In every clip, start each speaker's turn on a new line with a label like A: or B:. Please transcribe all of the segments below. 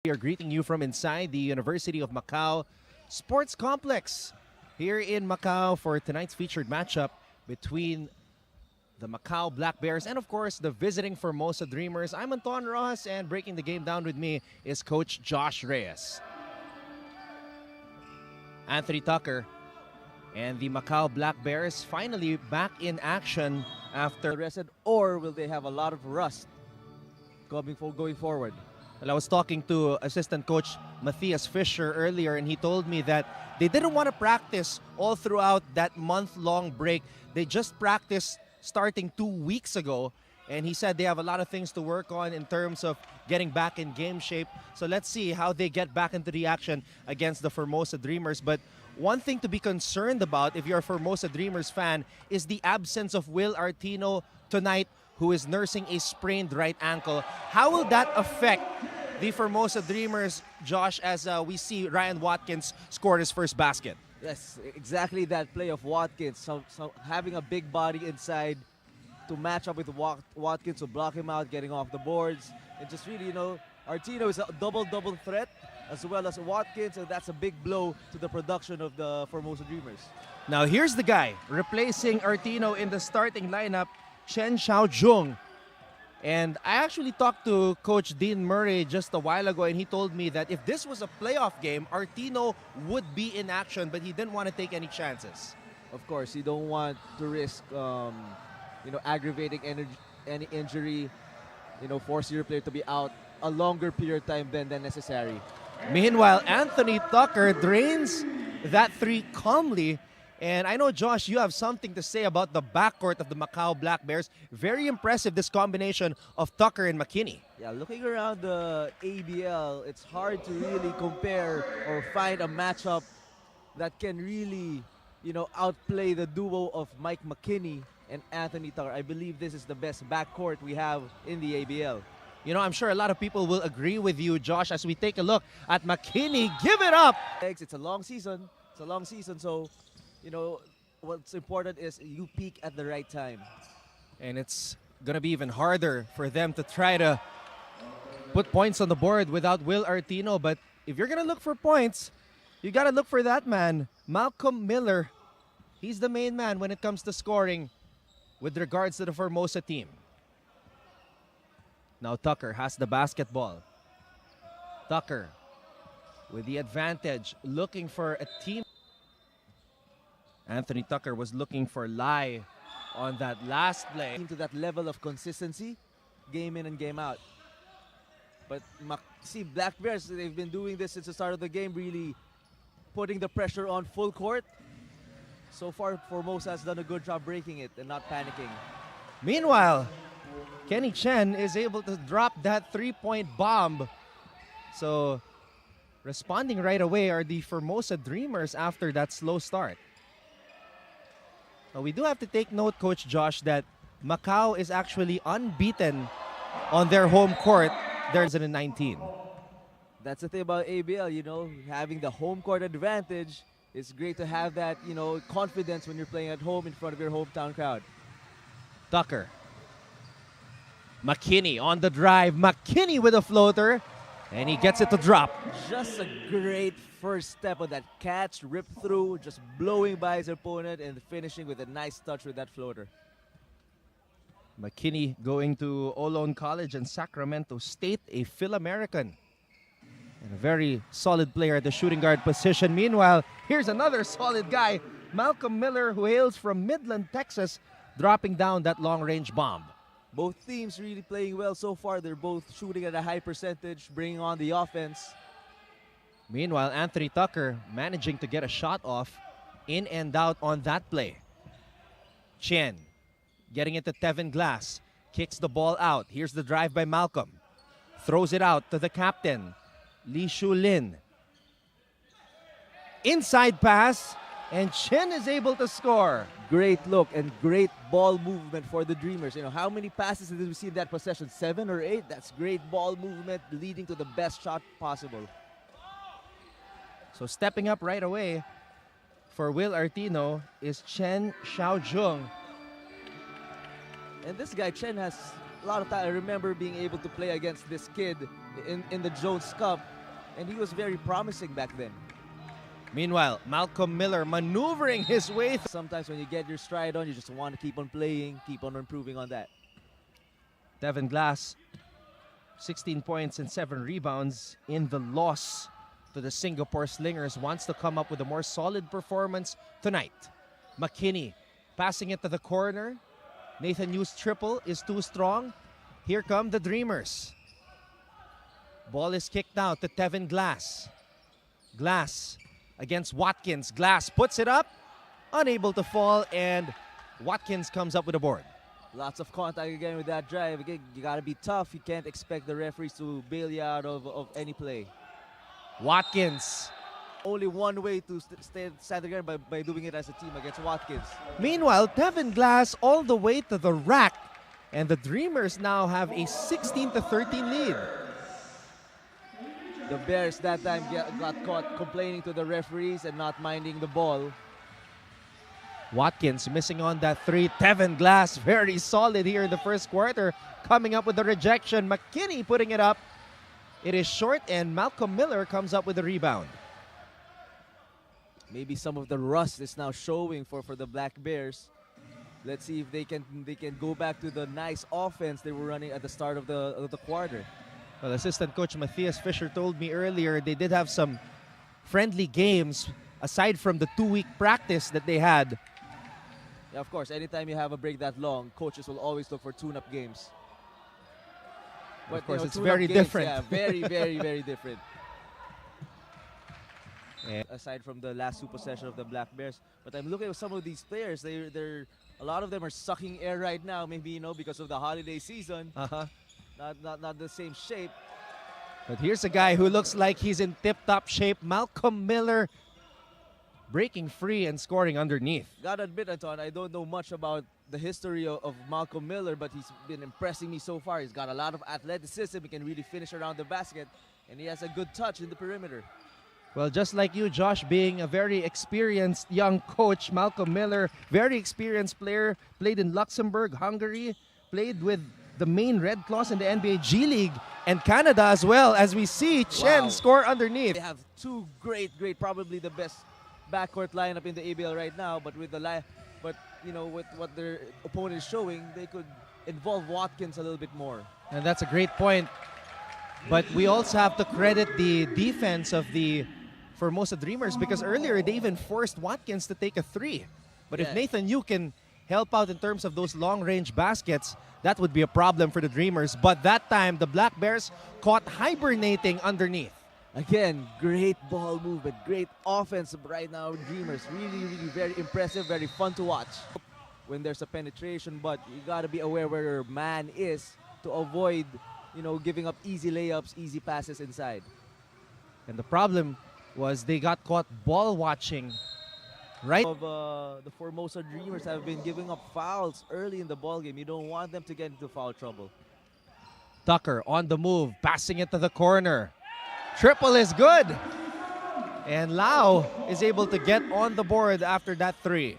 A: We are greeting you from inside the University of Macau Sports Complex here in Macau for tonight's featured matchup between the Macau Black Bears and, of course, the visiting Formosa Dreamers. I'm Anton Rojas, and breaking the game down with me is Coach Josh Reyes. Anthony Tucker and the Macau Black Bears finally back in action after
B: rested, or will they have a lot of rust going forward?
A: Well, I was talking to assistant coach Matthias Fisher earlier, and he told me that they didn't want to practice all throughout that month-long break. They just practiced starting 2 weeks ago, and he said they have a lot of things to work on in terms of getting back in game shape. So let's see how they get back into the action against the Formosa Dreamers. But one thing to be concerned about if you're a Formosa Dreamers fan is the absence of Will Artino tonight, who is nursing a sprained right ankle. How will that affect the Formosa Dreamers, Josh, as we see Ryan Watkins score his first basket?
B: Yes, exactly that play of Watkins. So having a big body inside to match up with Watkins to block him out, getting off the boards. And just really, Artino is a double threat as well as Watkins, and that's a big blow to the production of the Formosa Dreamers.
A: Now here's the guy replacing Artino in the starting lineup, Chen Xiaojung. And I actually talked to Coach Dean Murray just a while ago, and he told me that if this was a playoff game, Artino would be in action, but he didn't want to take any chances.
B: Of course, you don't want to risk, aggravating any injury, force your player to be out a longer period of time than necessary.
A: Meanwhile, Anthony Tucker drains that three calmly. And I know, Josh, you have something to say about the backcourt of the Macau Black Bears. Very impressive, this combination of Tucker and McKinney.
B: Yeah, looking around the ABL, it's hard to really compare or find a matchup that can really, outplay the duo of Mike McKinney and Anthony Tucker. I believe this is the best backcourt we have in the ABL.
A: I'm sure a lot of people will agree with you, Josh, as we take a look at McKinney. Give it up!
B: It's a long season. So what's important is you peak at the right time.
A: And it's going to be even harder for them to try to put points on the board without Will Artino. But if you're going to look for points, you got to look for that man, Malcolm Miller. He's the main man when it comes to scoring with regards to the Formosa team. Now Tucker has the basketball. Tucker with the advantage, looking for a team. Anthony Tucker was looking for Lai on that last play.
B: To that level of consistency, game in and game out. But Black Bears, they've been doing this since the start of the game, really putting the pressure on full court. So far, Formosa has done a good job breaking it and not panicking.
A: Meanwhile, Kenny Chen is able to drop that three-point bomb. So, responding right away are the Formosa Dreamers after that slow start. Now, we do have to take note, Coach Josh, that Macau is actually unbeaten on their home court. There's in 19.
B: That's the thing about ABL, having the home court advantage. It's great to have that, confidence when you're playing at home in front of your hometown crowd.
A: Tucker. McKinney on the drive. McKinney with a floater. And he gets it to drop.
B: Just a great first step on that catch, rip through, just blowing by his opponent and finishing with a nice touch with that floater.
A: McKinney going to Olon College in Sacramento State, a Phil-American. And a very solid player at the shooting guard position. Meanwhile, here's another solid guy, Malcolm Miller, who hails from Midland, Texas, dropping down that long-range bomb.
B: Both teams really playing well so far. They're both shooting at a high percentage, bringing on the offense.
A: Meanwhile, Anthony Tucker managing to get a shot off in and out on that play. Chen getting it to Tevin Glass. Kicks the ball out. Here's the drive by Malcolm. Throws it out to the captain, Lee Shu Lin. Inside pass, and Chen is able to score.
B: Great look and great ball movement for the Dreamers. How many passes did we see in that possession? 7 or 8? That's great ball movement leading to the best shot possible.
A: So stepping up right away for Will Artino is Chen Xiaojung.
B: And this guy, Chen, has a lot of time. I remember being able to play against this kid in the Jones Cup, and he was very promising back then.
A: Meanwhile, Malcolm Miller maneuvering his way.
B: Sometimes when you get your stride on, you just want to keep on playing, keep on improving on that.
A: Devin Glass, 16 points and 7 rebounds in the loss to the Singapore Slingers. Wants to come up with a more solid performance tonight. McKinney passing it to the corner. Nathan Yu's triple is too strong. Here come the Dreamers. Ball is kicked out to Tevin Glass. Glass against Watkins. Glass puts it up, unable to fall, and Watkins comes up with a board.
B: Lots of contact again with that drive. Again, you got to be tough. You can't expect the referees to bail you out of any play.
A: Watkins.
B: Only one way to stand again by doing it as a team against Watkins.
A: Meanwhile, Tevin Glass all the way to the rack, and the Dreamers now have a 16-13 lead.
B: The Bears that time got caught complaining to the referees and not minding the ball.
A: Watkins missing on that three. Tevin Glass very solid here in the first quarter, coming up with the rejection. McKinney putting it up. It is short, and Malcolm Miller comes up with the rebound.
B: Maybe some of the rust is now showing for the Black Bears. Let's see if they can go back to the nice offense they were running at the start of the quarter.
A: Well, assistant coach Matthias Fisher told me earlier they did have some friendly games aside from the 2-week practice that they had.
B: Yeah, of course, anytime you have a break that long, coaches will always look for tune-up games. But,
A: of course, it's
B: tune-up
A: very
B: games,
A: different.
B: Yeah, very, very, very different.
A: Yeah.
B: Aside from the last 2 possessions of the Black Bears, but I'm looking at some of these players. They're a lot of them are sucking air right now. Maybe because of the holiday season. Not the same shape.
A: But here's a guy who looks like he's in tip-top shape. Malcolm Miller breaking free and scoring underneath.
B: Gotta admit, Anton, I don't know much about the history of Malcolm Miller, but he's been impressing me so far. He's got a lot of athleticism. He can really finish around the basket, and he has a good touch in the perimeter.
A: Well, just like you, Josh, being a very experienced young coach, Malcolm Miller, very experienced player, played in Luxembourg, Hungary, played with the main Red Claws in the NBA G League and Canada as well, as we see Chen score underneath.
B: They have 2 great, probably the best backcourt lineup in the ABL right now, but with with what their opponent is showing, they could involve Watkins a little bit more.
A: And that's a great point. But we also have to credit the defense of the Formosa Dreamers, because earlier they even forced Watkins to take a 3. But if Nathan Yu can help out in terms of those long-range baskets, that would be a problem for the Dreamers. But that time, the Black Bears caught hibernating underneath.
B: Again, great ball movement, great offense right now. Dreamers, really, really very impressive, very fun to watch. When there's a penetration, but you got to be aware where your man is to avoid, giving up easy layups, easy passes inside.
A: And the problem was they got caught ball watching. Right?
B: The Formosa Dreamers have been giving up fouls early in the ball game. You don't want them to get into foul trouble.
A: Tucker on the move, passing it to the corner. Triple is good. And Lau is able to get on the board after that 3.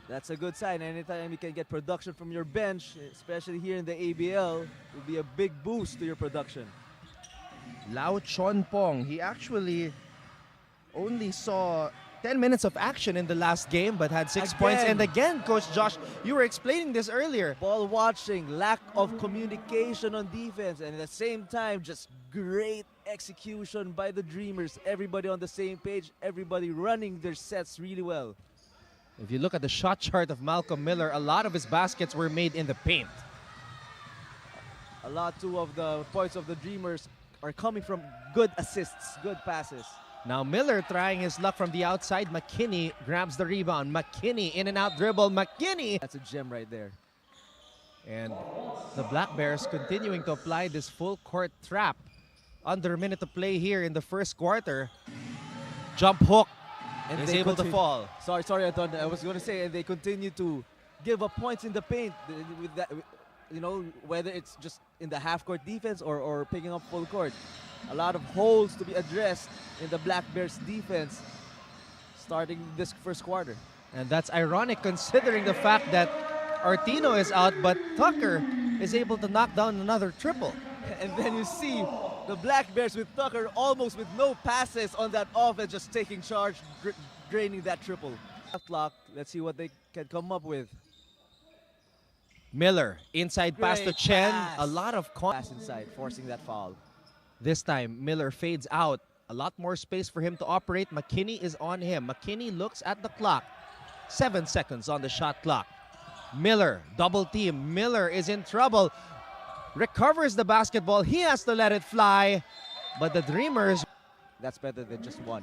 B: That's a good sign. Anytime you can get production from your bench, especially here in the ABL, will be a big boost to your production.
A: Lau Chonpong, he actually only saw 10 minutes of action in the last game, but had 6 points. And again, Coach Josh, you were explaining this earlier.
B: Ball watching, lack of communication on defense, and at the same time, just great execution by the Dreamers. Everybody on the same page, everybody running their sets really well.
A: If you look at the shot chart of Malcolm Miller, a lot of his baskets were made in the paint.
B: A lot too of the points of the Dreamers are coming from good assists, good passes.
A: Now Miller trying his luck from the outside. McKinney grabs the rebound. McKinney in and out dribble. McKinney.
B: That's a gem right there.
A: And the Black Bears continuing to apply this full court trap. Under a minute to play here in the first quarter. Jump hook. And is able to fall.
B: Sorry, Anton. I was going to say, and they continue to give up points in the paint with that. Whether it's just in the half-court defense or picking up full court. A lot of holes to be addressed in the Black Bears defense starting this first quarter.
A: And that's ironic considering the fact that Artino is out, but Tucker is able to knock down another triple.
B: And then you see the Black Bears with Tucker almost with no passes on that offense, just taking charge, draining that triple. Clock. Let's see what they can come up with.
A: Miller, inside pass to
B: Great
A: Chen.
B: pass.
A: A lot of
B: Pass inside, forcing that foul.
A: This time, Miller fades out. A lot more space for him to operate. McKinney is on him. McKinney looks at the clock. 7 seconds on the shot clock. Miller, double team. Miller is in trouble. Recovers the basketball. He has to let it fly. But the Dreamers...
B: That's better than just one.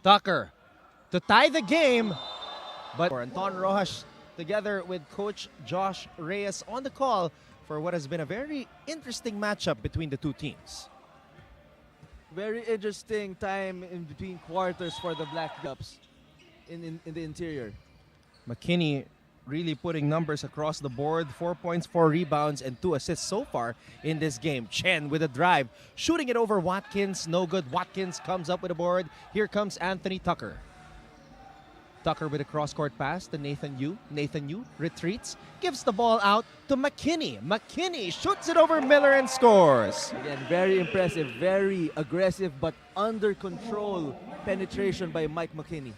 A: Tucker to tie the game. But for Anton Rojas, together with Coach Josh Reyes on the call for what has been a very interesting matchup between the two teams.
B: Very interesting time in between quarters for the Black Cups in the interior.
A: McKinney really putting numbers across the board. 4 points, 4 rebounds, and 2 assists so far in this game. Chen with a drive, shooting it over Watkins. No good. Watkins comes up with a board. Here comes Anthony Tucker. Tucker with a cross-court pass to Nathan Yu. Nathan Yu retreats, gives the ball out to McKinney. McKinney shoots it over Miller and scores.
B: Again, very impressive, very aggressive, but under control penetration by Mike McKinney.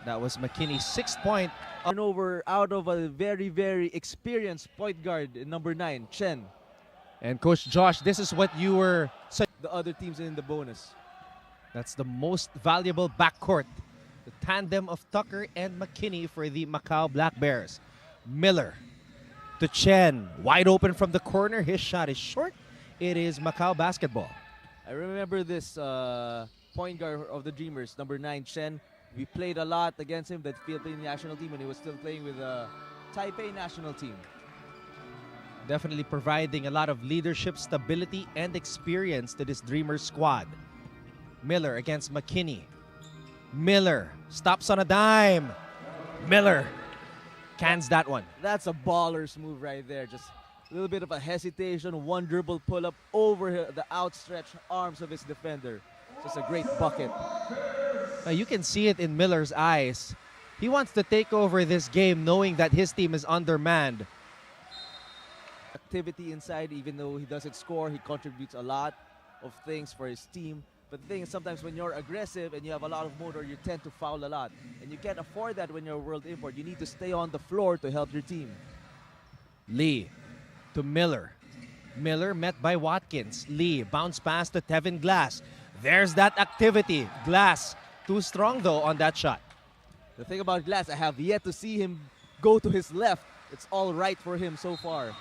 A: That was McKinney's 6th point.
B: Turnover out of a very, very experienced point guard, number 9, Chen.
A: And Coach Josh, this is what you were saying.
B: The other teams in the bonus.
A: That's the most valuable backcourt. The tandem of Tucker and McKinney for the Macau Black Bears. Miller to Chen. Wide open from the corner. His shot is short. It is Macau basketball.
B: I remember this point guard of the Dreamers, number 9, Chen. We played a lot against him, that Philippine national team, when he was still playing with the Taipei national team.
A: Definitely providing a lot of leadership, stability, and experience to this Dreamers squad. Miller against McKinney. Miller stops on a dime. Miller cans that one.
B: That's a baller's move right there. Just a little bit of a hesitation, one dribble pull-up over the outstretched arms of his defender. Just a great bucket.
A: You can see it in Miller's eyes. He wants to take over this game knowing that his team is undermanned.
B: Activity inside, even though he doesn't score, he contributes a lot of things for his team. But the thing is, sometimes when you're aggressive and you have a lot of motor, you tend to foul a lot. And you can't afford that when you're a world import. You need to stay on the floor to help your team.
A: Lee to Miller. Miller met by Watkins. Lee bounce pass to Tevin Glass. There's that activity. Glass too strong though on that shot.
B: The thing about Glass, I have yet to see him go to his left. It's all right for him so far.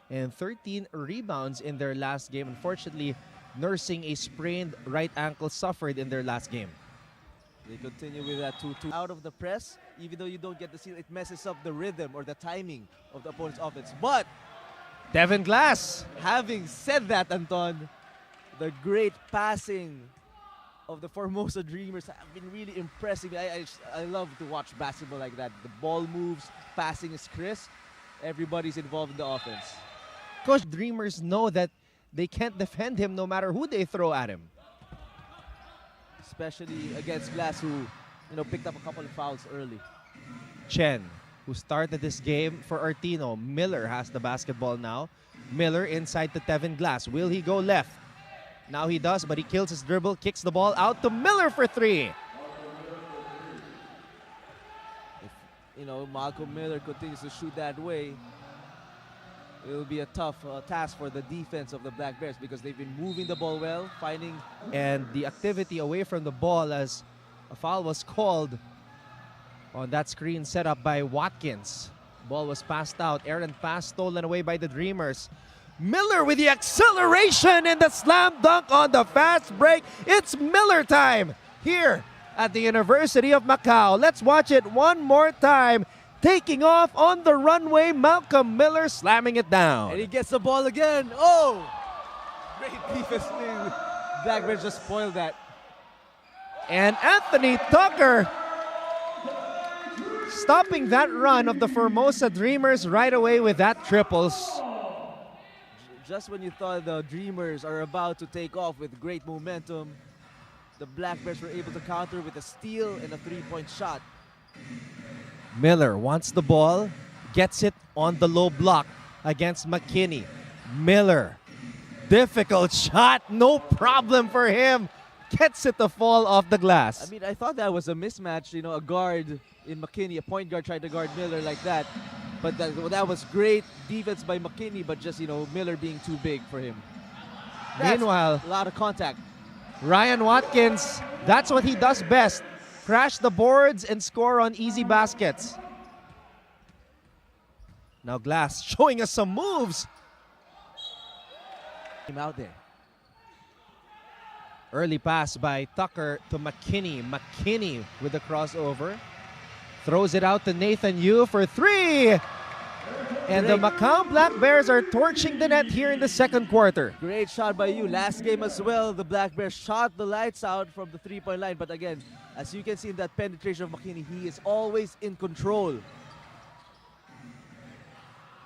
A: And 13 rebounds in their last game. Unfortunately, nursing a sprained right ankle suffered in their last game.
B: They continue with that 2-2. Out of the press, even though you don't get the seal, it messes up the rhythm or the timing of the opponent's offense. But
A: Tevin Glass.
B: having said that, Anton, the great passing of the Formosa Dreamers have been really impressive. I love to watch basketball like that. The ball moves, passing is crisp. Everybody's involved in the offense.
A: Coach, Dreamers know that they can't defend him no matter who they throw at him.
B: Especially against Glass, who picked up a couple of fouls early.
A: Chen, who started this game for Artino. Miller has the basketball now. Miller inside to Tevin Glass. Will he go left? Now he does, but he kills his dribble, kicks the ball out to Miller for 3.
B: If Malcolm Miller continues to shoot that way, it will be a tough task for the defense of the Black Bears because they've been moving the ball well, finding...
A: And the activity away from the ball as a foul was called on that screen set up by Watkins. Ball was passed out. Errant pass stolen away by the Dreamers. Miller with the acceleration and the slam dunk on the fast break. It's Miller time here at the University of Macau. Let's watch it one more time. Taking off on the runway, Malcolm Miller slamming it down.
B: And he gets the ball again. Oh! Great defense. Black Bears just spoiled that.
A: And Anthony Tucker stopping that run of the Formosa Dreamers right away with that triples.
B: Just when you thought the Dreamers are about to take off with great momentum, the Black Bears were able to counter with a steal and a 3-point shot.
A: Miller wants the ball, gets it on the low block against McKinney. Miller, difficult shot, no problem for him. Gets it to fall off the glass.
B: I mean, I thought that was a mismatch. You know, a guard in McKinney, a point guard tried to guard Miller like that. But that was great defense by McKinney, but just, you know, Miller being too big for him.
A: Meanwhile,
B: a lot of contact.
A: Ryan Watkins, that's what he does best. Crash the boards and score on easy baskets. Now Glass showing us some moves.
B: Him out there.
A: Early pass by Tucker to McKinney. McKinney with the crossover. Throws it out to Nathan Yu for three. And the Macau Black Bears are torching the net here in the second quarter.
B: Great shot by you. Last game as well, the Black Bears shot the lights out from the three-point line. But again, as you can see in that penetration of McKinney, he is always in control.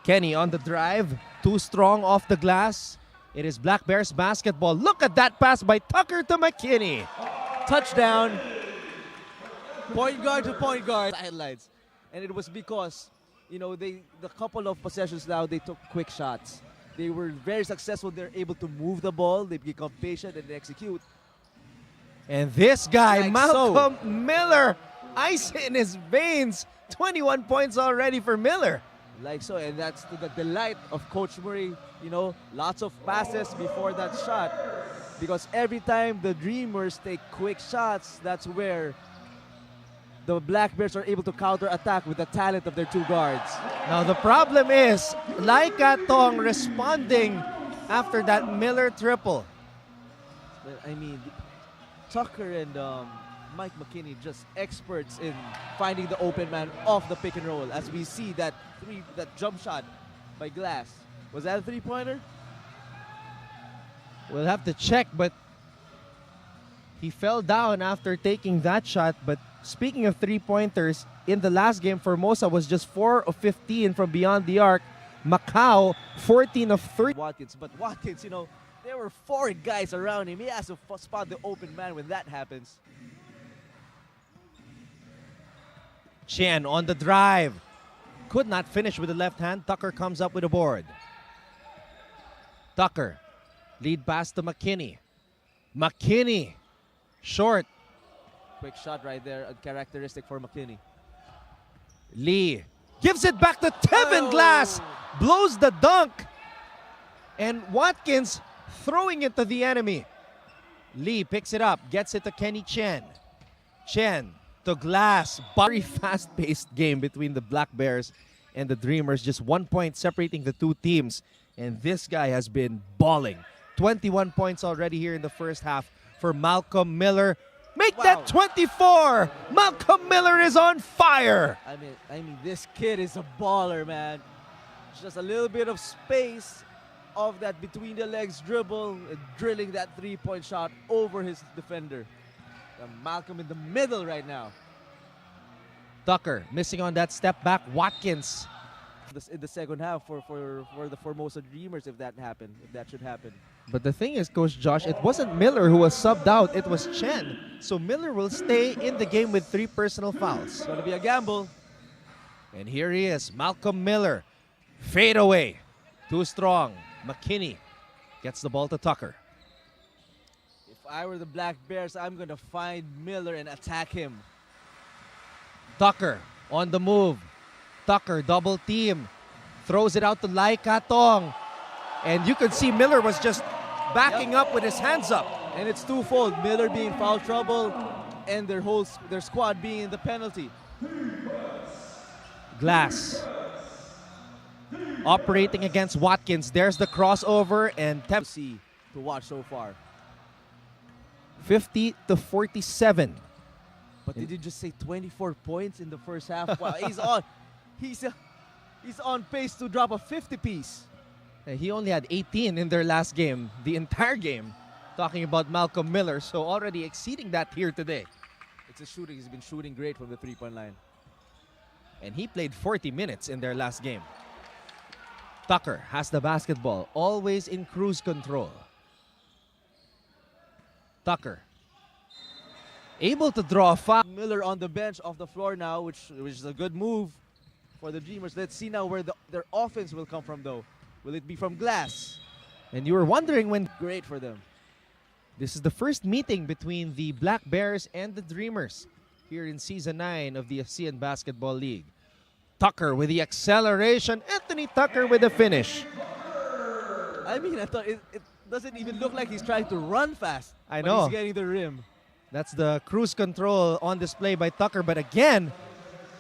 A: Kenny on the drive. Too strong off the glass. It is Black Bears basketball. Look at that pass by Tucker to McKinney.
B: Touchdown. Point guard to point guard. Sidelines. And it was because, you know, the couple of possessions now, they took quick shots. They were very successful. They're able to move the ball. They become patient and they execute.
A: And this guy,
B: Like
A: Malcolm Miller, ice in his veins. 21 points already for Miller.
B: Like so, and that's to the delight of Coach Murray. You know, lots of passes before that shot. Because every time the Dreamers take quick shots, that's where the Black Bears are able to counter-attack with the talent of their two guards.
A: Now the problem is, Laika Tong responding after that Miller triple.
B: I mean, Tucker and Mike McKinney just experts in finding the open man off the pick and roll. As we see that jump shot by Glass. Was that a three-pointer?
A: We'll have to check, but he fell down after taking that shot. But speaking of three-pointers, in the last game, Formosa was just 4 of 15 from beyond the arc. Macau, 14 of 30.
B: Watkins, but Watkins, you know, there were 4 guys around him. He has to spot the open man when that happens.
A: Chen on the drive. Could not finish with the left hand. Tucker comes up with a board. Tucker. Lead pass to McKinney. McKinney. Short.
B: Quick shot right there, uncharacteristic for McKinney.
A: Lee gives it back to Tevin Glass. Blows the dunk. And Watkins throwing it to the enemy. Lee picks it up. Gets it to Kenny Chen. Chen to Glass. Very fast-paced game between the Black Bears and the Dreamers. Just 1 point separating the two teams. And this guy has been balling. 21 points already here in the first half for Malcolm Miller. Make that 24! Malcolm Miller is on fire!
B: I mean, this kid is a baller, man. Just a little bit of space of that between the legs dribble, drilling that three-point shot over his defender. Malcolm in the middle right now.
A: Tucker missing on that step back. Watkins.
B: In the second half for the Formosa Dreamers, if that should happen.
A: But the thing is, Coach Josh, it wasn't Miller who was subbed out, it was Chen. So Miller will stay in the game with 3 personal fouls.
B: It's gonna be a gamble.
A: And here he is, Malcolm Miller. Fade away. Too strong. McKinney gets the ball to Tucker.
B: If I were the Black Bears, I'm gonna find Miller and attack him.
A: Tucker on the move. Tucker double team. Throws it out to Laika Tong. And you could see Miller was just backing up with his hands up.
B: And it's twofold. Miller being in foul trouble and their squad being in the penalty.
A: Glass. Operating against Watkins. There's the crossover and
B: To watch so far.
A: 50-47.
B: But did you just say 24 points in the first half? Wow, he's on pace to drop a 50-piece.
A: He only had 18 in their last game, the entire game. Talking about Malcolm Miller, so already exceeding that here today.
B: It's a shooting. He's been shooting great from the three-point line.
A: And he played 40 minutes in their last game. Tucker has the basketball, always in cruise control. Tucker able to draw a foul.
B: Miller on the bench off the floor now, which is a good move for the Dreamers. Let's see now where their offense will come from, though. Will it be from Glass?
A: And you were wondering when
B: Great for them.
A: this is the first meeting between the Black Bears and the Dreamers here in Season 9 of the ASEAN Basketball League. Tucker with the acceleration. Anthony Tucker with the finish.
B: I mean, I thought it doesn't even look like he's trying to run fast.
A: I
B: but
A: know.
B: he's getting the rim.
A: That's the cruise control on display by Tucker. But again,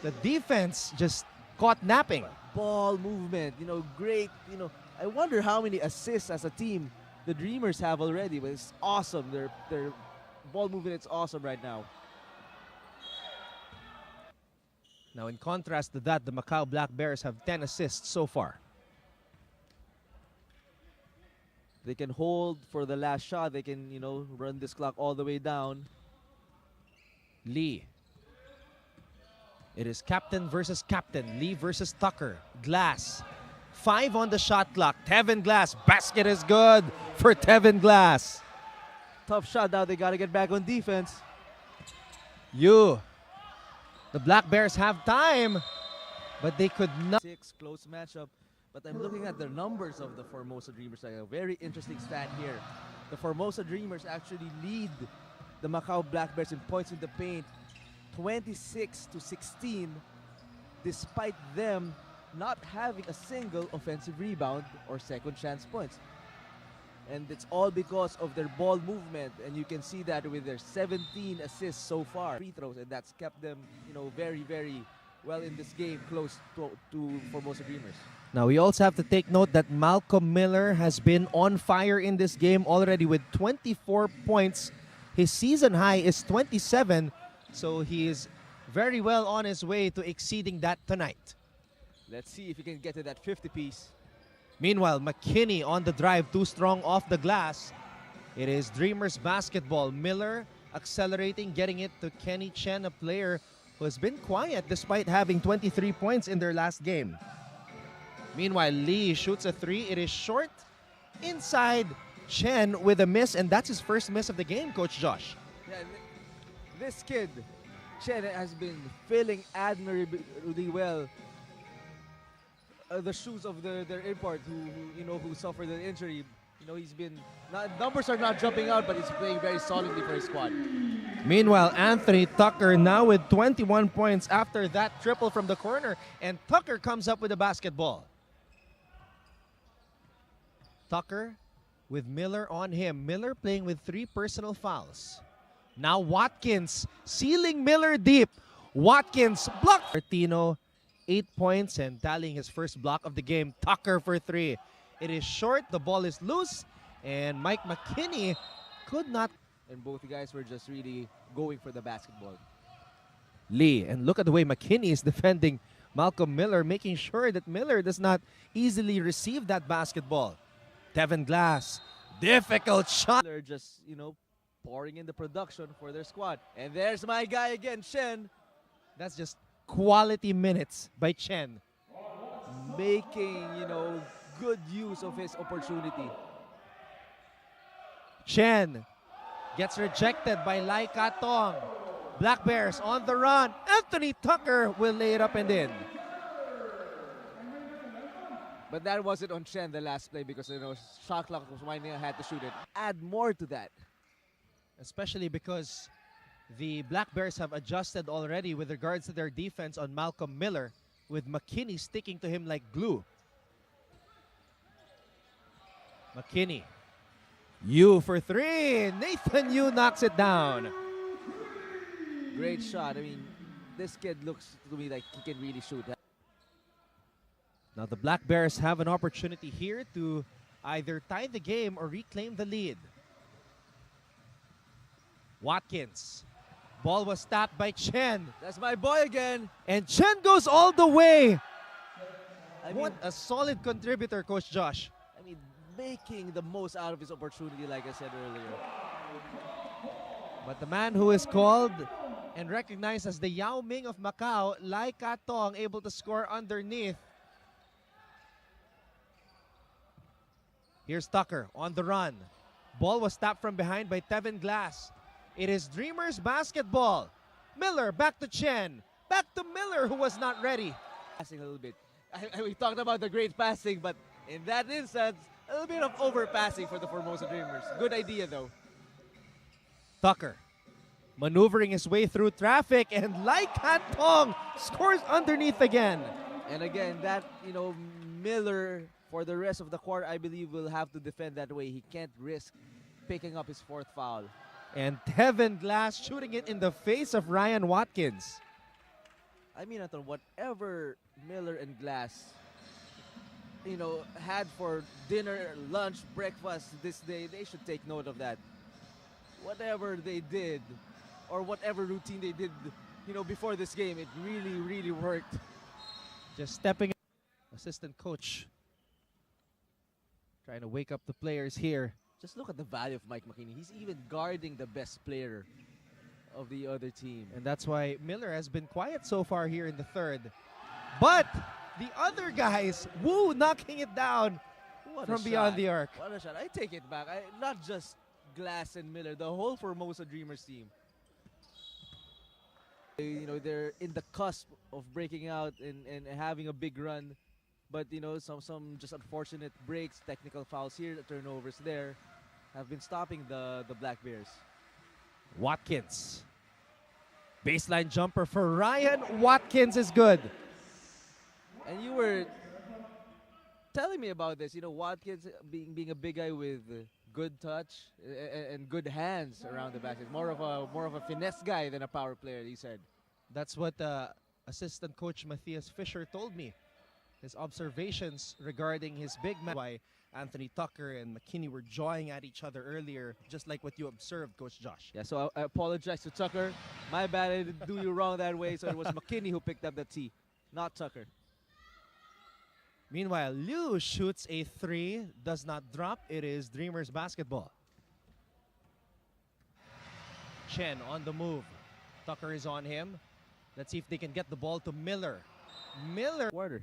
A: the defense just caught napping.
B: Ball movement, great. I wonder how many assists as a team the Dreamers have already. But it's awesome. Their ball movement is awesome right now.
A: Now, in contrast to that, the Macau Black Bears have 10 assists so far.
B: They can hold for the last shot. They can, run this clock all the way down.
A: Lee. It is captain versus captain. Lee versus Tucker. Glass. 5 on the shot clock. Tevin Glass. Basket is good for Tevin Glass.
B: Tough shot now. They got to get back on defense.
A: The Black Bears have time, but they could not.
B: 6, close matchup. But I'm looking at the numbers of the Formosa Dreamers. A very interesting stat here. The Formosa Dreamers actually lead the Macau Black Bears in points in the paint 26-16, despite them not having a single offensive rebound or second chance points. And it's all because of their ball movement, and you can see that with their 17 assists so far. Free throws, and that's kept them, very, very well in this game, close to Formosa Dreamers.
A: Now, we also have to take note that Malcolm Miller has been on fire in this game already with 24 points. His season high is 27, so he is very well on his way to exceeding that tonight.
B: Let's see if he can get to that 50-piece.
A: Meanwhile, McKinney on the drive, too strong off the glass. It is Dreamers basketball. Miller accelerating, getting it to Kenny Chen, a player who has been quiet despite having 23 points in their last game. Meanwhile, Lee shoots a 3. It is short. Inside, Chen with a miss, and that's his first miss of the game, Coach Josh.
B: Yeah, this kid, Chen, has been filling admirably well the shoes of their import who suffered an injury. He's been numbers are not jumping out, but he's playing very solidly for his squad.
A: Meanwhile, Anthony Tucker now with 21 points after that triple from the corner, and Tucker comes up with a basketball. Tucker with Miller on him. Miller playing with 3 personal fouls. Now Watkins sealing Miller deep. Watkins blocked. Martino 8 points and tallying his first block of the game. Tucker for 3. It is short, the ball is loose, and Mike McKinney could not.
B: And both guys were just really going for the basketball.
A: Lee, and look at the way McKinney is defending Malcolm Miller, making sure that Miller does not easily receive that basketball. Tevin Glass, difficult shot.
B: They're just, pouring in the production for their squad. And there's my guy again, Chen.
A: That's just quality minutes by Chen.
B: Making, good use of his opportunity.
A: Chen gets rejected by Lai Katong. Black Bears on the run. Anthony Tucker will lay it up and in.
B: But that wasn't on Chen the last play because shot clock was winding. I had to shoot it. Add more to that.
A: Especially because the Black Bears have adjusted already with regards to their defense on Malcolm Miller, with McKinney sticking to him like glue. McKinney. Yu for 3. Nathan Yu knocks it down.
B: Great shot. I mean, this kid looks to me like he can really shoot.
A: Now the Black Bears have an opportunity here to either tie the game or reclaim the lead. Watkins. Ball was tapped by Chen.
B: That's my boy again.
A: And Chen goes all the way.
B: What
A: a solid contributor, Coach Josh.
B: I mean, making the most out of his opportunity, like I said earlier.
A: But the man who is called and recognized as the Yao Ming of Macau, Lai Katong, able to score underneath. Here's Tucker on the run. Ball was tapped from behind by Tevin Glass. It is Dreamers basketball. Miller back to Chen. Back to Miller, who was not ready.
B: Passing a little bit. We talked about the great passing, but in that instance, a little bit of overpassing for the Formosa Dreamers. Good idea, though.
A: Tucker maneuvering his way through traffic, and Lai Kantong scores underneath again.
B: And again, that, Miller, for the rest of the quarter, I believe, will have to defend that way. He can't risk picking up his fourth foul.
A: And Tevin Glass shooting it in the face of Ryan Watkins.
B: I mean, Anton, whatever Miller and Glass, had for dinner, lunch, breakfast this day, they should take note of that. Whatever they did, or whatever routine they did, before this game, it really, really worked.
A: Just stepping up. Assistant coach trying to wake up the players here.
B: Just look at the value of Mike McKinney. He's even guarding the best player of the other team.
A: And that's why Miller has been quiet so far here in the third. But the other guys, knocking it down from beyond the arc.
B: What a shot. I take it back. Not just Glass and Miller, the whole Formosa Dreamers team. They're in the cusp of breaking out and having a big run. But, some just unfortunate breaks, technical fouls here, turnovers there, have been stopping the Black Bears.
A: Watkins. Baseline jumper for Ryan Watkins is good.
B: And you were telling me about this, Watkins being a big guy with good touch and good hands around the basket. More of a finesse guy than a power player, he said.
A: That's what assistant coach Matthias Fisher told me. His observations regarding his big man. Why Anthony Tucker and McKinney were jawing at each other earlier, just like what you observed, Coach Josh.
B: Yeah, so I apologize to Tucker. My bad, I didn't do you wrong that way. So it was McKinney who picked up the tee, not Tucker.
A: Meanwhile, Liu shoots a three, does not drop. It is Dreamers basketball. Chen on the move. Tucker is on him. Let's see if they can get the ball to Miller. Miller.
B: Quarter.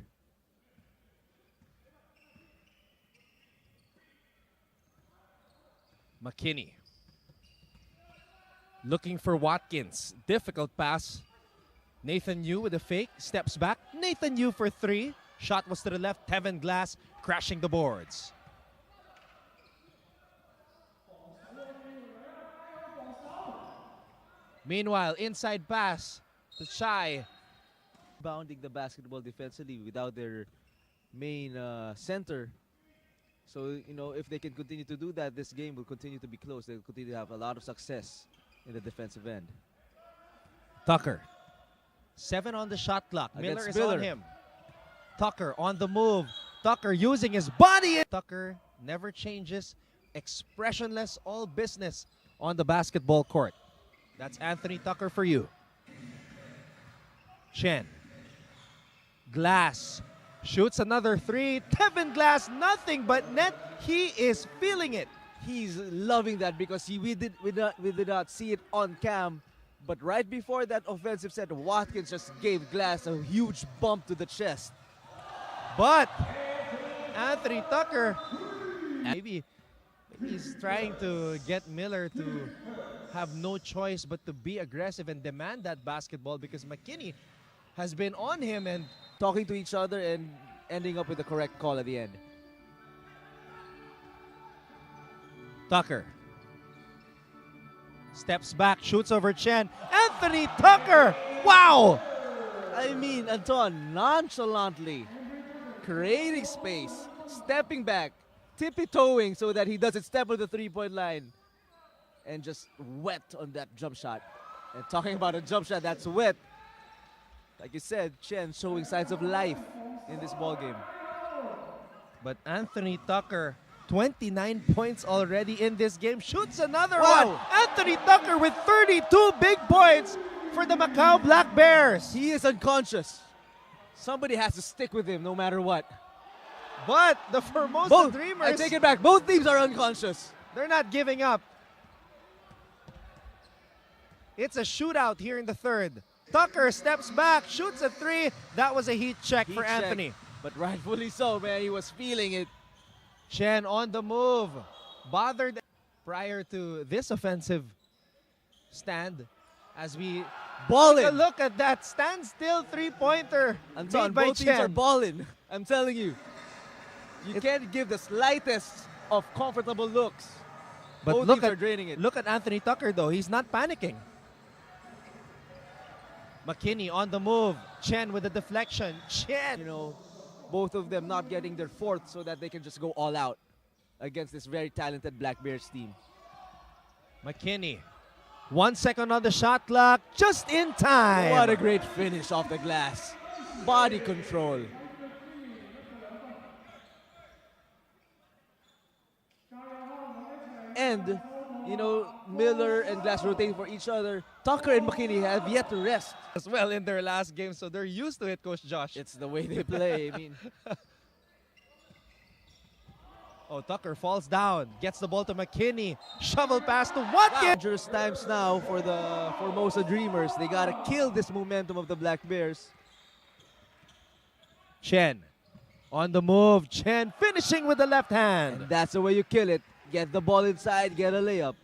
A: McKinney. Looking for Watkins. Difficult pass. Nathan Yu with a fake. Steps back. Nathan Yu for three. Shot was to the left. Tevin Glass crashing the boards. Meanwhile, inside pass to Shai.
B: Bounding the basketball defensively without their main center. So, if they can continue to do that, this game will continue to be close. They'll continue to have a lot of success in the defensive end.
A: Tucker. 7 on the shot clock. Miller is on him. Tucker on the move. Tucker using his body. Tucker never changes. Expressionless, all business on the basketball court. That's Anthony Tucker for you. Chen. Glass. Shoots another three. Tevin Glass, nothing but net. He is feeling it.
B: He's loving that because we did not see it on cam. But right before that offensive set, Watkins just gave Glass a huge bump to the chest.
A: But Anthony Tucker, maybe he's trying to get Miller to have no choice but to be aggressive and demand that basketball because McKinney has been on him and
B: talking to each other and ending up with the correct call at the end.
A: Tucker steps back, shoots over Chen. Anthony Tucker! Wow!
B: I mean, Anton, nonchalantly creating space, stepping back, tippy-toeing so that he doesn't step on the three-point line, and just wet on that jump shot. And talking about a jump shot that's wet, like you said, Chen showing signs of life in this ball game.
A: But Anthony Tucker, 29 points already in this game, shoots another
B: Wow.
A: one. Anthony Tucker with 32 big points for the Macau Black Bears.
B: He is unconscious. Somebody has to stick with him no matter what.
A: But the Formosa
B: I
A: Dreamers,
B: take it back. Both teams are unconscious.
A: they're not giving up. It's a shootout here in the third. Tucker steps back, shoots a three. That was a heat check for Anthony.
B: But rightfully so, man. He was feeling it.
A: Chen on the move. Bothered prior to this offensive stand as we
B: Balling.
A: Look at that standstill three-pointer
B: Anton,
A: made by
B: both teams are
A: Chen.
B: balling. I'm telling you. You can't give the slightest of comfortable looks.
A: But
B: Both
A: look
B: teams
A: at
B: are draining it.
A: Look at Anthony Tucker though. He's not panicking. McKinney on the move. Chen with the deflection. Chen.
B: You know, both of them not getting their fourth so that they can just go all out against this very talented Black Bears team.
A: McKinney. 1 second on the shot clock. Just in time.
B: What a great finish off the glass. Body control. And, you know, Miller and Glass rotating for each other. Tucker and McKinney have yet to rest.
A: As well in their last game, so they're used to it, Coach Josh.
B: It's the way they play. I mean,
A: Oh, Tucker falls down, gets the ball to McKinney, shovel pass to Watkins.
B: dangerous times now for the Formosa Dreamers. They gotta kill this momentum of the Black Bears.
A: Chen on the move. Chen finishing with the left hand.
B: And that's the way you kill it. Get the ball inside, get a layup.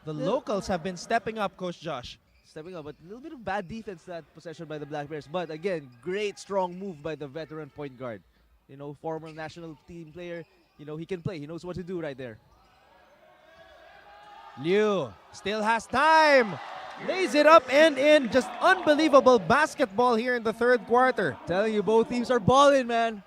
A: The locals have been stepping up, Coach Josh.
B: Stepping up, but a little bit of bad defense that possession by the Black Bears. But again, great strong move by the veteran point guard. You know, former national team player. You know, he can play. He knows what to do right there.
A: Liu still has time. Lays it up and in. Just unbelievable basketball here in the third quarter.
B: Telling you, both teams are balling, man.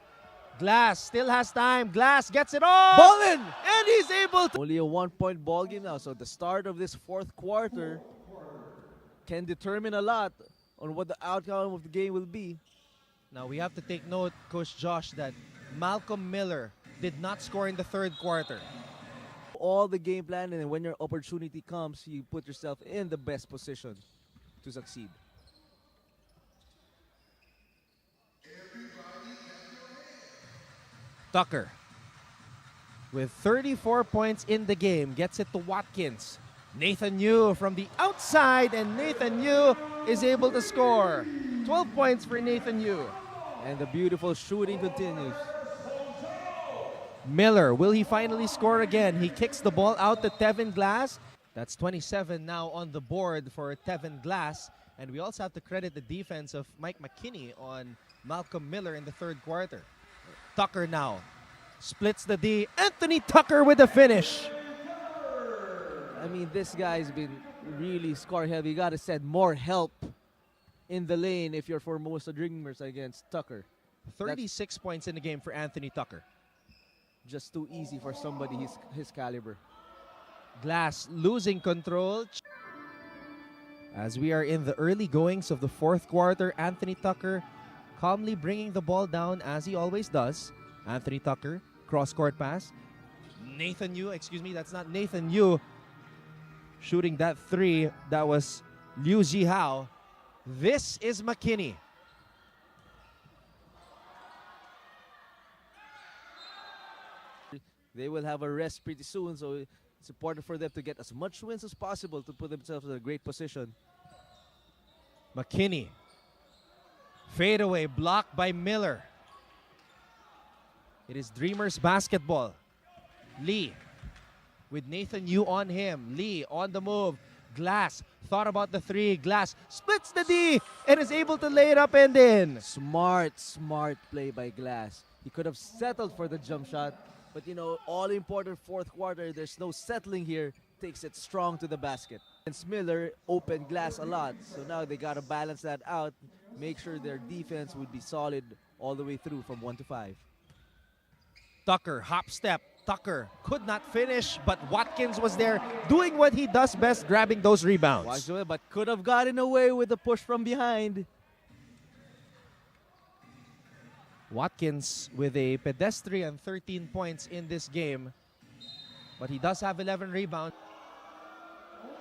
A: Glass still has time. Glass gets it off.
B: Balling!
A: And he's able to.
B: Only a 1-point ball game now. So the start of this fourth quarter can determine a lot on what the outcome of the game will be.
A: Now we have to take note, Coach Josh, that Malcolm Miller did not score in the third quarter.
B: All the game plan, and then when your opportunity comes, you put yourself in the best position to succeed.
A: Tucker, with 34 points in the game, gets it to Watkins. Nathan Yu from the outside, and Nathan Yu is able to score. 12 points for Nathan Yu.
B: And the beautiful shooting continues.
A: Miller, will he finally score again? He kicks the ball out to Tevin Glass. That's 27 now on the board for Tevin Glass. And we also have to credit the defense of Mike McKinney on Malcolm Miller in the third quarter. Tucker now splits the D. Anthony Tucker with the finish.
B: I mean, this guy's been really score heavy. You gotta send more help in the lane if you're Formosa Dreamers against Tucker.
A: 36 points in the game for Anthony Tucker.
B: Just too easy for somebody his caliber.
A: Glass losing control. As we are in the early goings of the fourth quarter, Anthony Tucker calmly bringing the ball down as he always does. Anthony Tucker, cross-court pass. Nathan Yu, excuse me, that's not Nathan Yu shooting that three. That was Liu Jihao. This is McKinney.
B: They will have a rest pretty soon, so it's important for them to get as much wins as possible to put themselves in a great position.
A: McKinney. Fadeaway blocked by Miller. It is Dreamers basketball. Lee with Nathan Yu on him. Lee on the move. Glass thought about the three. Glass splits the D and is able to lay it up and in.
B: Smart play by Glass. He could have settled for the jump shot, but you know, all important fourth quarter, there's no settling here. Takes it strong to the basket. And Miller opened Glass a lot, so now they got to balance that out. Make sure their defense would be solid all the way through from 1 to 5.
A: Tucker, hop step. Tucker could not finish, but Watkins was there doing what he does best, grabbing those rebounds.
B: But could have gotten away with the push from behind.
A: Watkins with a pedestrian 13 points in this game, but he does have 11 rebounds.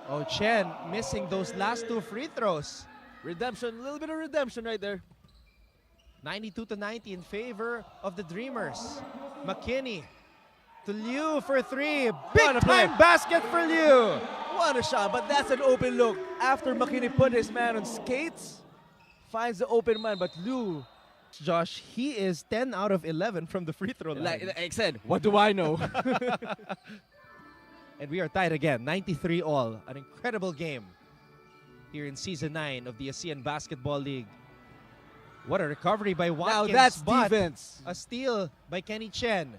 A: Oh, Chen missing those last two free throws.
B: Redemption, a little bit of redemption right there.
A: 92-90 in favor of the Dreamers. McKinney to Liu for three. Big time basket for Liu.
B: What a shot, but that's an open look. After McKinney put his man on skates, finds the open man, but Liu.
A: Josh, he is 10 out of 11 from the free throw line.
B: Like I said, what do I know?
A: And we are tied again, 93 all. An incredible game. here in Season 9 of the ASEAN Basketball League. What a recovery by
B: Now
A: Watkins.
B: that's
A: but
B: defense.
A: a steal by Kenny Chen.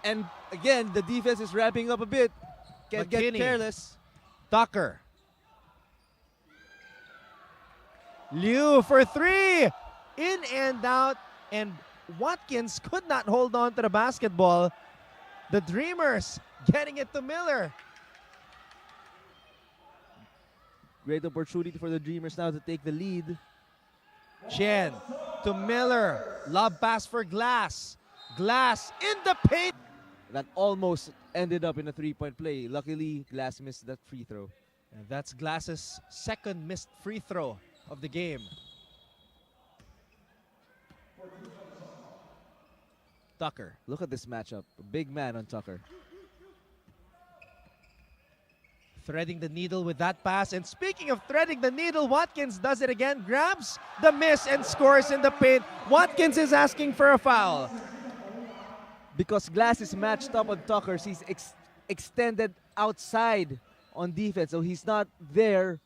B: And again, the defense is ramping up a bit. Can't get
A: McKinney.
B: careless.
A: Tucker. Liu for three. In and out. And Watkins could not hold on to the basketball. The Dreamers getting it to Miller.
B: Great opportunity for the Dreamers now to take the lead.
A: Chen to Miller. Lob pass for Glass. Glass in the paint.
B: That almost ended up in a three-point play. Luckily, Glass missed that free throw.
A: And that's Glass's second missed free throw of the game. Tucker.
B: Look at this matchup. A big man on Tucker.
A: Threading the needle with that pass. And speaking of threading the needle, Watkins does it again. Grabs the miss and scores in the paint. Watkins is asking for a foul.
B: Because Glass is matched up on Tucker, he's extended outside on defense. So he's not there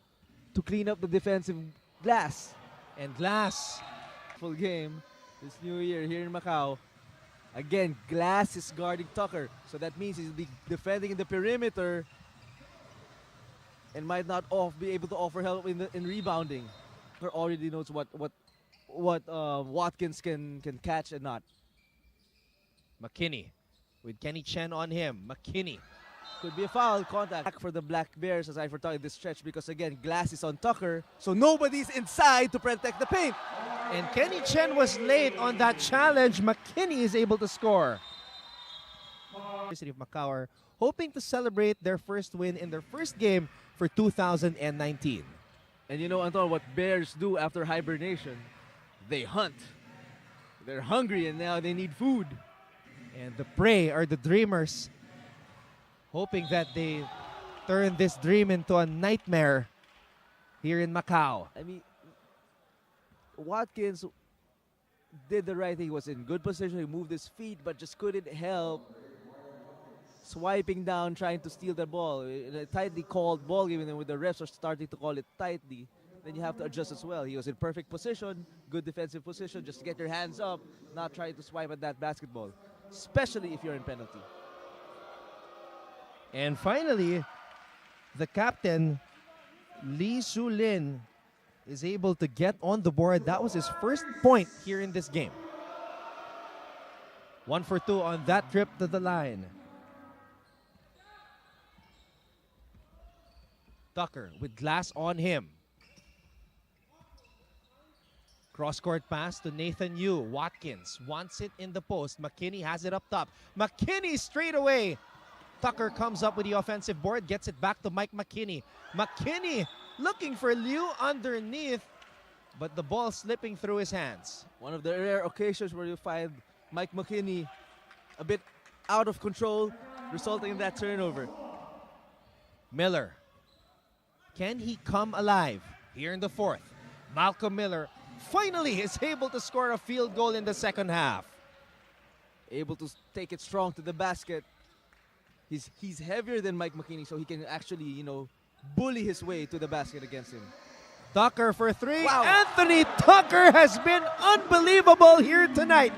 B: to clean up the defensive glass.
A: And Glass.
B: Full game this new year here in Macau. Again, Glass is guarding Tucker. So that means he'll be defending in the perimeter and might not be able to offer help in rebounding. Tucker already knows what Watkins can catch and not.
A: McKinney with Kenny Chen on him. McKinney.
B: Could be a foul contact for the Black Bears as I foretalk this stretch because again, Glass is on Tucker. So nobody's inside to protect the paint.
A: And Kenny Chen was late on that challenge. McKinney is able to score. University of Macau are hoping to celebrate their first win in their first game for 2019.
B: And you know, Anton, what bears do after hibernation? They hunt. They're hungry and now they need food.
A: And the prey are the Dreamers, hoping that they turn this dream into a nightmare here in Macau.
B: I mean, Watkins did the right thing. He was in good position. He moved his feet, but just couldn't help swiping down, trying to steal the ball. In a tightly called ball game, and then with the refs are starting to call it tightly, then you have to adjust as well. He was in perfect position, good defensive position. Just get your hands up, not try to swipe at that basketball, especially if you're in penalty.
A: And finally, the captain, Lee Su-lin, is able to get on the board. That was his first point here in this game. 1 for 2 on that trip to the line. Tucker with Glass on him. Cross-court pass to Nathan Yu. Watkins wants it in the post. McKinney has it up top. McKinney straight away. Tucker comes up with the offensive board, gets it back to Mike McKinney. McKinney looking for Liu underneath, but the ball slipping through his hands.
B: One of the rare occasions where you find Mike McKinney a bit out of control, resulting in that turnover.
A: Miller. Can he come alive here in the fourth? Malcolm Miller finally is able to score a field goal in the second half.
B: Able to take it strong to the basket. He's heavier than Mike McKinney, so he can actually, you know, bully his way to the basket against him.
A: Tucker for three.
B: Wow.
A: Anthony Tucker has been unbelievable here tonight.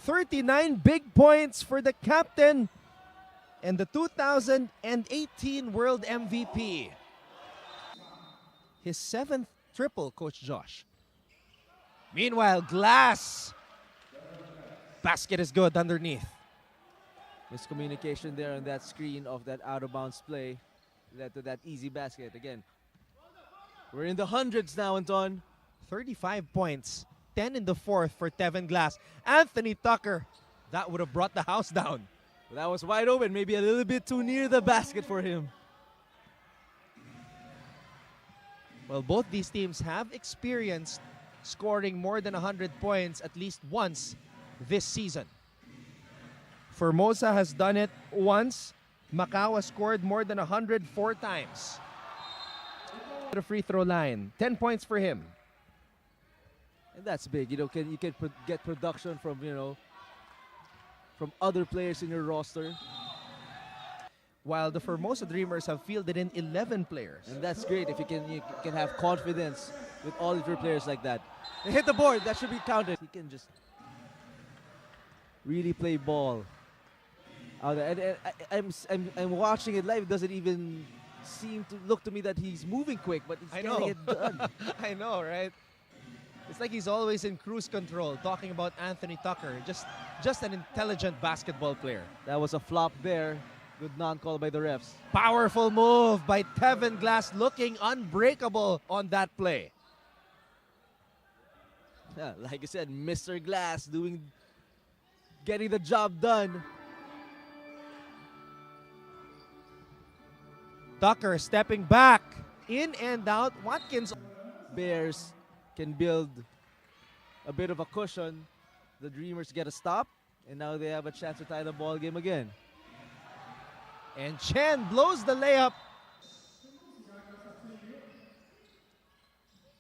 A: 39 big points for the captain and the 2018 World MVP. His 7th triple, Coach Josh. Meanwhile, Glass. Basket is good underneath.
B: Miscommunication there on that screen of that out-of-bounds play led to that easy basket. Again, we're in the hundreds now, Anton.
A: 35 points, 10 in the fourth for Tevin Glass. Anthony Tucker, that would have brought the house down.
B: That was wide open, maybe a little bit too near the basket for him.
A: Well, both these teams have experienced scoring more than 100 points at least once this season. Formosa has done it once. Macau has scored more than 104 times. The free throw line, 10 points for him.
B: And that's big. You know, you can get production from, you know, from other players in your roster.
A: while the Formosa Dreamers have fielded in 11 players.
B: And that's great if you can have confidence with all of your players like that. They hit the board, that should be counted. He can just really play ball. I'm watching it live. It doesn't even seem to look to me that he's moving quick, but it's getting it done.
A: I know, right? It's like he's always in cruise control, talking about Anthony Tucker. Just an intelligent basketball player.
B: That was a flop there. Good non-call by the refs.
A: Powerful move by Tevin Glass, looking unbreakable on that play.
B: Yeah, like I said, Mr. Glass getting the job done.
A: Tucker stepping back, in and out. Watkins.
B: Bears can build a bit of a cushion. The Dreamers get a stop, and now they have a chance to tie the ball game again.
A: And Chen blows the layup.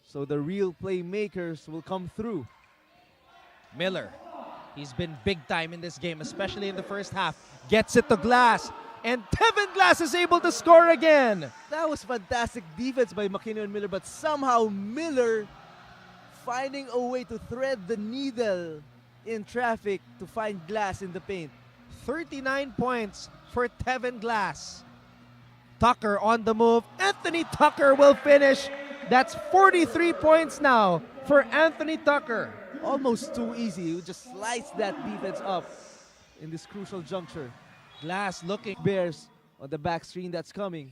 B: So the real playmakers will come through.
A: Miller, he's been big time in this game, especially in the first half. Gets it to Glass, and Tevin Glass is able to score again.
B: That was fantastic defense by McKinney and Miller, but somehow Miller finding a way to thread the needle in traffic to find Glass in the paint.
A: 39 points for Tevin Glass. Tucker on the move. Anthony Tucker will finish. That's 43 points now for Anthony Tucker.
B: Almost too easy. He just slice that defense up in this crucial juncture.
A: Glass looking.
B: Bears on the back screen that's coming.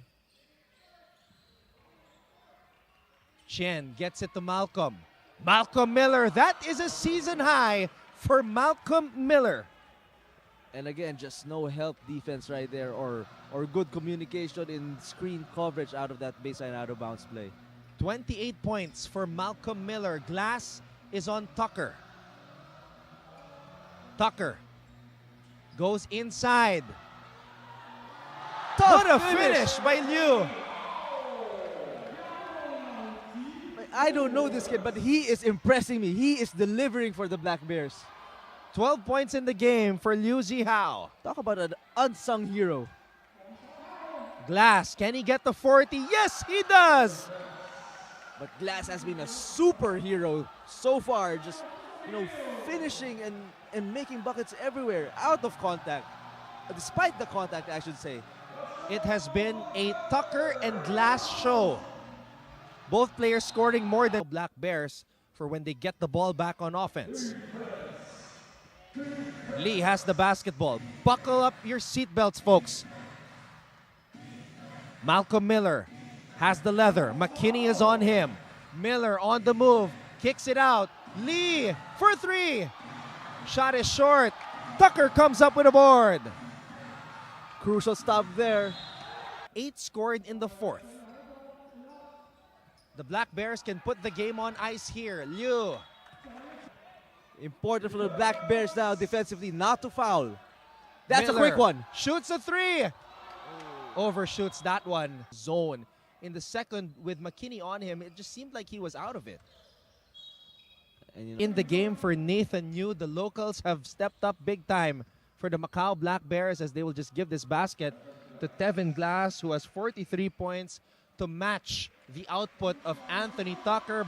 A: Chen gets it to Malcolm. Malcolm Miller. That is a season high for Malcolm Miller.
B: And again, just no help defense right there or good communication in screen coverage out of that baseline out of bounds play.
A: 28 points for Malcolm Miller. Glass is on Tucker. Tucker goes inside.
B: Tough
A: What a finish by Liu.
B: I don't know this kid, but he is impressing me. He is delivering for the Black Bears.
A: 12 points in the game for Liu Zihao.
B: Talk about an unsung hero.
A: Glass, can he get the 40? Yes, he does.
B: But Glass has been a superhero so far, just finishing and making buckets everywhere, out of contact. Despite the contact, I should say.
A: It has been a Tucker and Glass show. Both players scoring more than Black Bears for when they get the ball back on offense. Lee has the basketball. Buckle up your seatbelts, folks. Malcolm Miller has the leather. McKinney is on him. Miller on the move. Kicks it out. Lee for three. Shot is short. Tucker comes up with a board.
B: Crucial stop there.
A: 8 scored in the fourth. The Black Bears can put the game on ice here. Liu.
B: Important for the Black Bears now defensively not to foul. That's
A: Miller
B: a quick one.
A: Shoots a three. Overshoots that one. Zone. In the second, with McKinney on him, it just seemed like he was out of it.
B: And,
A: In the game for Nathan New, the locals have stepped up big time for the Macau Black Bears as they will just give this basket to Tevin Glass, who has 43 points to match the output of Anthony Tucker.